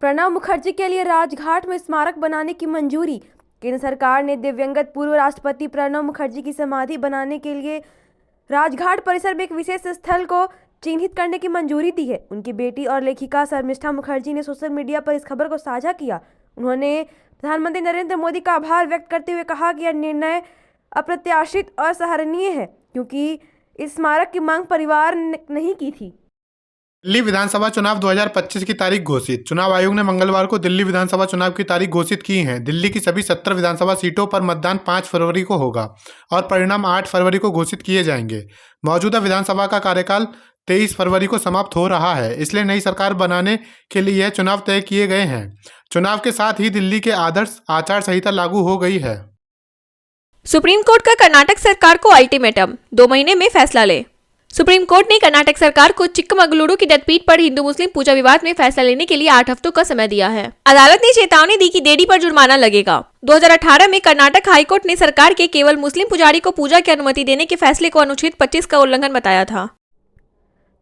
प्रणब मुखर्जी के लिए राजघाट में स्मारक बनाने की मंजूरी। केंद्र सरकार ने दिवंगत पूर्व राष्ट्रपति प्रणब मुखर्जी की समाधि बनाने के लिए राजघाट परिसर में एक विशेष स्थल को चिन्हित करने की मंजूरी दी है। उनकी बेटी और लेखिका शर्मिष्ठा मुखर्जी ने सोशल मीडिया पर इस खबर को साझा किया। उन्होंने प्रधानमंत्री नरेंद्र मोदी का आभार व्यक्त करते हुए कहा कि यह निर्णय अप्रत्याशित और सराहनीय है, क्योंकि इस स्मारक की मांग परिवार ने नहीं की थी। दिल्ली विधानसभा चुनाव 2025 की तारीख घोषित। चुनाव आयोग ने मंगलवार को दिल्ली विधानसभा चुनाव की तारीख घोषित की है। दिल्ली की सभी 17 विधानसभा सीटों पर मतदान 5 फरवरी को होगा और परिणाम 8 फरवरी को घोषित किए जाएंगे। मौजूदा विधानसभा का कार्यकाल 23 फरवरी को समाप्त हो रहा है, इसलिए नई सरकार बनाने के लिए यह चुनाव तय किए गए हैं। चुनाव के साथ ही दिल्ली के आदर्श आचार संहिता लागू हो गई है। सुप्रीम कोर्ट का कर्नाटक सरकार को अल्टीमेटम, 2 महीने में फैसला ले। सुप्रीम कोर्ट ने कर्नाटक सरकार को चिक्कमगलुरु की दत्तपीठ पर हिंदू मुस्लिम पूजा विवाद में फैसला लेने के लिए 8 हफ्तों का समय दिया है। अदालत ने चेतावनी दी कि देरी पर जुर्माना लगेगा। 2018 में कर्नाटक हाईकोर्ट ने सरकार के केवल मुस्लिम पुजारी को पूजा की अनुमति देने के फैसले को अनुच्छेद 25 का उल्लंघन बताया था।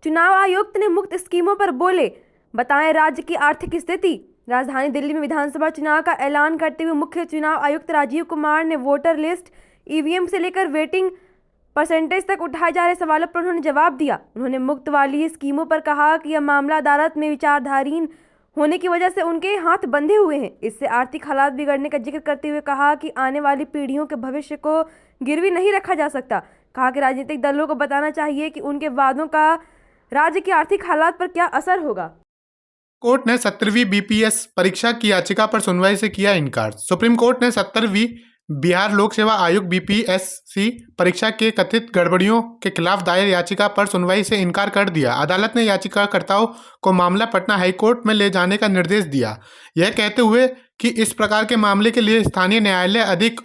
चुनाव आयुक्त ने मुक्त स्कीमों पर बोले, बताएं राज्य की आर्थिक स्थिति। राजधानी दिल्ली में विधानसभा चुनाव का ऐलान करते हुए मुख्य चुनाव आयुक्त राजीव कुमार ने वोटर लिस्ट, ईवीएम से लेकर वेटिंग परसेंटेज तक उठाए जा रहे सवालों पर उन्होंने जवाब दिया। उन्होंने मुक्त वाली स्कीमों पर कहा कि यह मामला अदालत में विचाराधीन होने की वजह से उनके हाथ बंधे हुए हैं। इससे आर्थिक हालात बिगड़ने का जिक्र करते हुए कहा कि आने वाली पीढ़ियों के भविष्य को गिरवी नहीं रखा जा सकता। कहा कि राजनीतिक दलों को बताना चाहिए कि उनके वादों का राज्य की आर्थिक हालात पर क्या असर होगा। कोर्ट ने 17वीं बीपीएस परीक्षा की याचिका पर सुनवाई से किया इनकार। सुप्रीम कोर्ट ने 17वीं बिहार लोक सेवा आयोग बीपीएससी परीक्षा के कथित गड़बड़ियों के खिलाफ दायर याचिका पर सुनवाई से इनकार कर दिया। अदालत ने याचिकाकर्ताओं को मामला पटना हाईकोर्ट में ले जाने का निर्देश दिया, यह कहते हुए कि इस प्रकार के मामले के लिए स्थानीय न्यायालय अधिक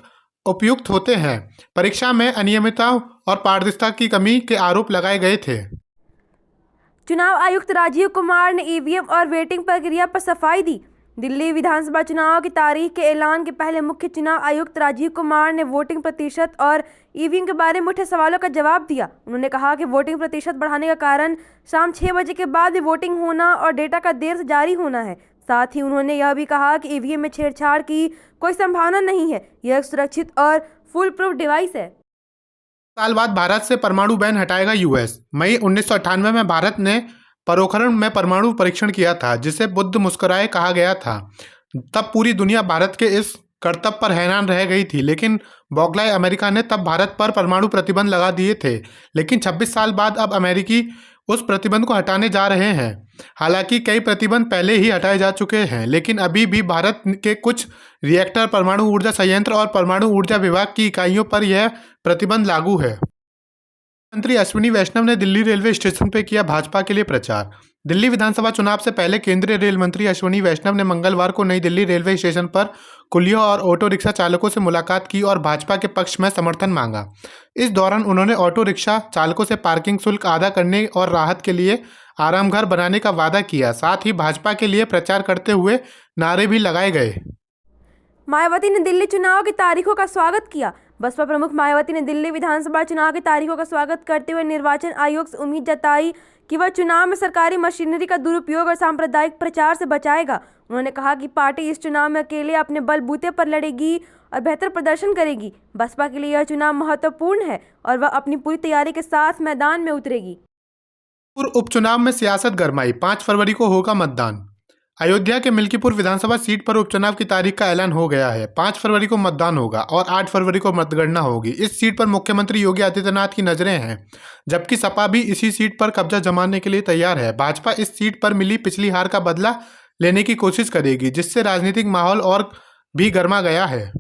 उपयुक्त होते हैं। परीक्षा में अनियमितताओं और पारदर्शिता की कमी के आरोप लगाए गए थे। चुनाव आयुक्त राजीव कुमार ने ईवीएम और वेटिंग प्रक्रिया पर सफाई दी। दिल्ली विधानसभा चुनाव की तारीख के ऐलान के पहले मुख्य चुनाव आयुक्त राजीव कुमार ने वोटिंग प्रतिशत और ईवीएम के बारे में उठे सवालों का जवाब दिया। उन्होंने कहा कि वोटिंग प्रतिशत बढ़ाने का कारण शाम 6 बजे के बाद भी वोटिंग होना और डेटा का देर से जारी होना है। साथ ही उन्होंने यह भी कहा कि ईवीएम में छेड़छाड़ की कोई संभावना नहीं है, यह एक सुरक्षित और फुल प्रूफ डिवाइस है। साल बाद भारत से परमाणु बैन हटाएगा यूएस। मई 1998 में भारत ने पोखरण में परमाणु परीक्षण किया था, जिसे बुद्ध मुस्कुराए कहा गया था। तब पूरी दुनिया भारत के इस करतब पर हैरान रह गई थी, लेकिन बौखलाए अमेरिका ने तब भारत पर परमाणु प्रतिबंध लगा दिए थे। लेकिन 26 साल बाद अब अमेरिकी उस प्रतिबंध को हटाने जा रहे हैं। हालांकि कई प्रतिबंध पहले ही हटाए जा चुके हैं, लेकिन अभी भी भारत के कुछ रिएक्टर, परमाणु ऊर्जा संयंत्र और परमाणु ऊर्जा विभाग की इकाइयों पर यह प्रतिबंध लागू है। मंत्री अश्विनी वैष्णव ने दिल्ली रेलवे स्टेशन पर किया भाजपा के लिए प्रचार। दिल्ली विधानसभा चुनाव से पहले केंद्रीय रेल मंत्री अश्विनी वैष्णव ने मंगलवार को नई दिल्ली रेलवे स्टेशन पर कुलियों और ऑटो रिक्शा चालकों से मुलाकात की और भाजपा के पक्ष में समर्थन मांगा। इस दौरान उन्होंने ऑटो रिक्शा चालकों से पार्किंग शुल्क अदा करने और राहत के लिए आराम घर बनाने का वादा किया। साथ ही भाजपा के लिए प्रचार करते हुए नारे भी लगाए गए। मायावती ने दिल्ली चुनाव की तारीखों का स्वागत किया। बसपा प्रमुख मायावती ने दिल्ली विधानसभा चुनाव की तारीखों का स्वागत करते हुए निर्वाचन आयोग से उम्मीद जताई कि वह चुनाव में सरकारी मशीनरी का दुरुपयोग और सांप्रदायिक प्रचार से बचाएगा। उन्होंने कहा कि पार्टी इस चुनाव में अकेले अपने बलबूते पर लड़ेगी और बेहतर प्रदर्शन करेगी। बसपा के लिए यह चुनाव महत्वपूर्ण है और वह अपनी पूरी तैयारी के साथ मैदान में उतरेगी। उपचुनाव में सियासत गरमाई, 5 फरवरी को होगा मतदान। अयोध्या के मिल्कीपुर विधानसभा सीट पर उपचुनाव की तारीख का ऐलान हो गया है। 5 फरवरी को मतदान होगा और 8 फरवरी को मतगणना होगी। इस सीट पर मुख्यमंत्री योगी आदित्यनाथ की नजरें हैं, जबकि सपा भी इसी सीट पर कब्जा जमाने के लिए तैयार है। भाजपा इस सीट पर मिली पिछली हार का बदला लेने की कोशिश करेगी, जिससे राजनीतिक माहौल और भी गर्मा गया है।